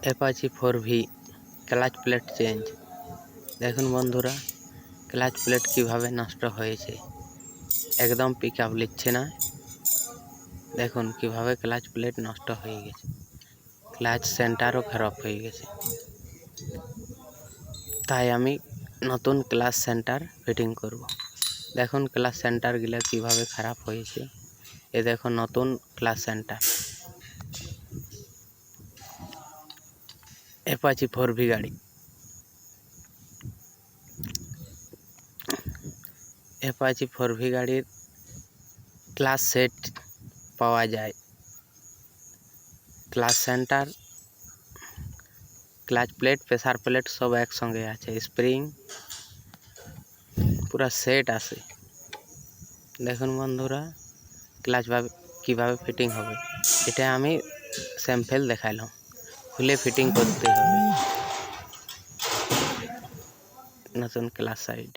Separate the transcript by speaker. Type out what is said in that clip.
Speaker 1: Apache 4V clutch plate change. দেখুন বন্ধুরা, clutch plate কিভাবে নষ্ট হয়েছে, একদম পিক আপ নিচ্ছে না। দেখুন কিভাবে ক্লাচ প্লেট নষ্ট হয়ে গেছে, ক্লাচ সেন্টারও খারাপ হয়ে গেছে। তাই আমি নতুন ক্লাচ সেন্টার ফিটিং করব। দেখুন ক্লাচ সেন্টারগুলো কিভাবে খারাপ হয়েছে। এ দেখুন নতুন ক্লাচ সেন্টার অ্যাপাচি 4V গাড়ি। অ্যাপাচি 4V গাড়ির ক্লাচ সেট পাওয়া যায়, clutch centre, clutch plate, pressure plate সব একসঙ্গে আছে, স্প্রিং পুরা সেট আছে। দেখুন বন্ধুরা, ক্লাচ কিভাবে ফিটিং হবে, এটা আমি স্যাম্পল দেখাইলাম। খুলে ফিটিং করতে হবে নতুন ক্লাচ সাইড।